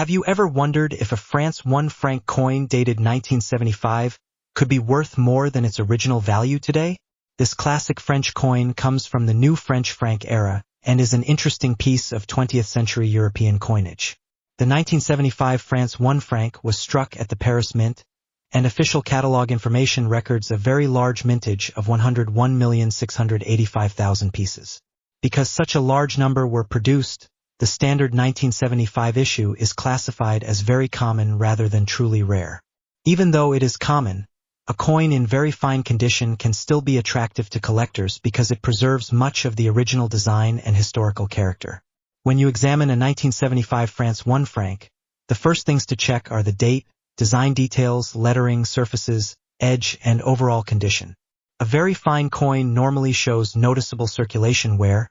Have you ever wondered if a France 1 franc coin dated 1975 could be worth more than its original value today? This classic French coin comes from the new French franc era and is an interesting piece of 20th century European coinage. The 1975 France 1 franc was struck at the Paris Mint, and official catalog information records a very large mintage of 101,685,000 pieces. Because such a large number were produced, the standard 1975 issue is classified as very common rather than truly rare. Even though it is common, a coin in very fine condition can still be attractive to collectors because it preserves much of the original design and historical character. When you examine a 1975 France 1 franc, the first things to check are the date, design details, lettering, surfaces, edge, and overall condition. A very fine coin normally shows noticeable circulation wear,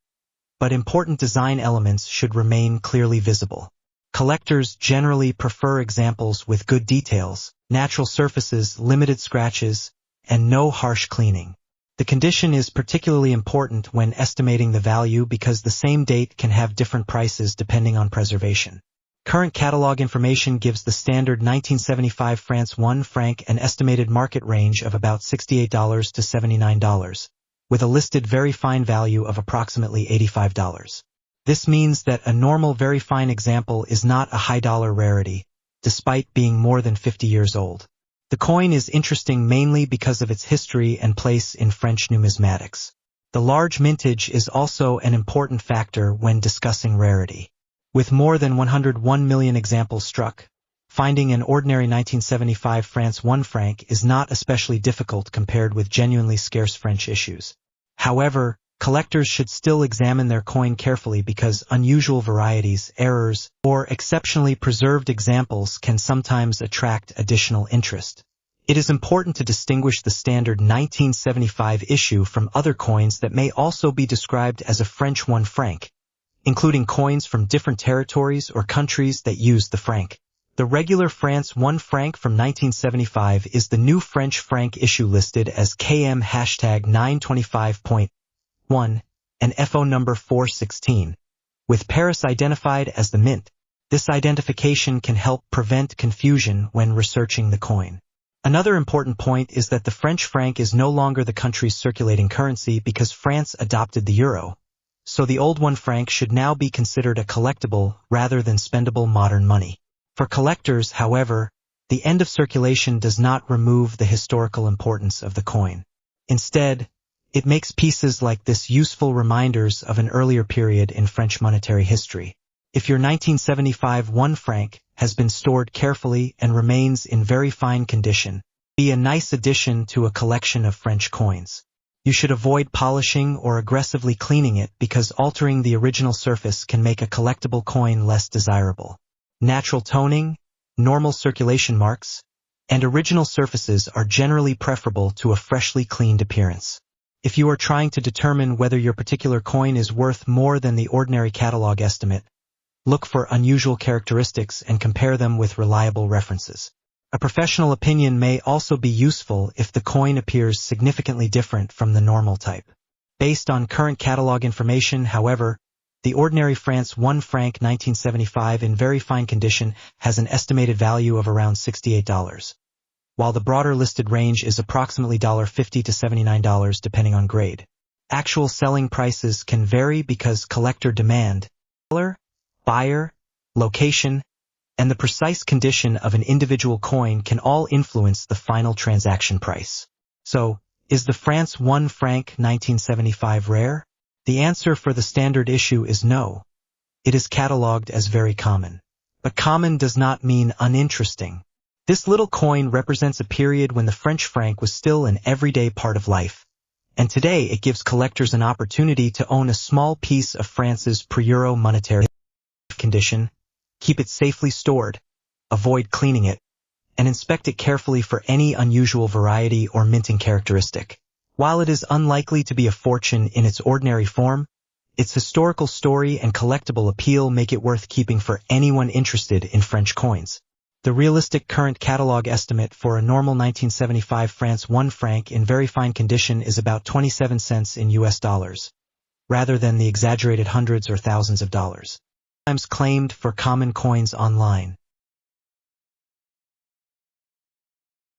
but important design elements should remain clearly visible. Collectors generally prefer examples with good details, natural surfaces, limited scratches, and no harsh cleaning. The condition is particularly important when estimating the value because the same date can have different prices depending on preservation. Current catalog information gives the standard 1975 France 1 franc an estimated market range of about $68 to $79, with a listed very fine value of approximately $85. This means that a normal very fine example is not a high-dollar rarity, despite being more than 50 years old. The coin is interesting mainly because of its history and place in French numismatics. The large mintage is also an important factor when discussing rarity. With more than 101 million examples struck, finding an ordinary 1975 France 1 franc is not especially difficult compared with genuinely scarce French issues. However, collectors should still examine their coin carefully because unusual varieties, errors, or exceptionally preserved examples can sometimes attract additional interest. It is important to distinguish the standard 1975 issue from other coins that may also be described as a French 1 franc, including coins from different territories or countries that use the franc. The regular France 1 franc from 1975 is the new French franc issue listed as KM #925.1 and FO number 416, with Paris identified as the mint. This identification can help prevent confusion when researching the coin. Another important point is that the French franc is no longer the country's circulating currency because France adopted the euro. So the old 1 franc should now be considered a collectible rather than spendable modern money. For collectors, however, the end of circulation does not remove the historical importance of the coin. Instead, it makes pieces like this useful reminders of an earlier period in French monetary history. If your 1975 1 franc has been stored carefully and remains in very fine condition, be a nice addition to a collection of French coins. You should avoid polishing or aggressively cleaning it because altering the original surface can make a collectible coin less desirable. Natural toning, normal circulation marks, and original surfaces are generally preferable to a freshly cleaned appearance. If you are trying to determine whether your particular coin is worth more than the ordinary catalog estimate, look for unusual characteristics and compare them with reliable references. A professional opinion may also be useful if the coin appears significantly different from the normal type. Based on current catalog information, however, the ordinary France 1 franc 1975 in very fine condition has an estimated value of around $68, while the broader listed range is approximately $50 to $79 depending on grade. Actual selling prices can vary because collector demand, seller, buyer, location, and the precise condition of an individual coin can all influence the final transaction price. So, is the France 1 franc 1975 rare? The answer for the standard issue is no. It is catalogued as very common. But common does not mean uninteresting. This little coin represents a period when the French franc was still an everyday part of life, and today it gives collectors an opportunity to own a small piece of France's pre-euro monetary condition, keep it safely stored, avoid cleaning it, and inspect it carefully for any unusual variety or minting characteristic. While it is unlikely to be a fortune in its ordinary form, its historical story and collectible appeal make it worth keeping for anyone interested in French coins. The realistic current catalog estimate for a normal 1975 France 1 franc in very fine condition is about 27 cents in US dollars, rather than the exaggerated hundreds or thousands of dollars sometimes claimed for common coins online.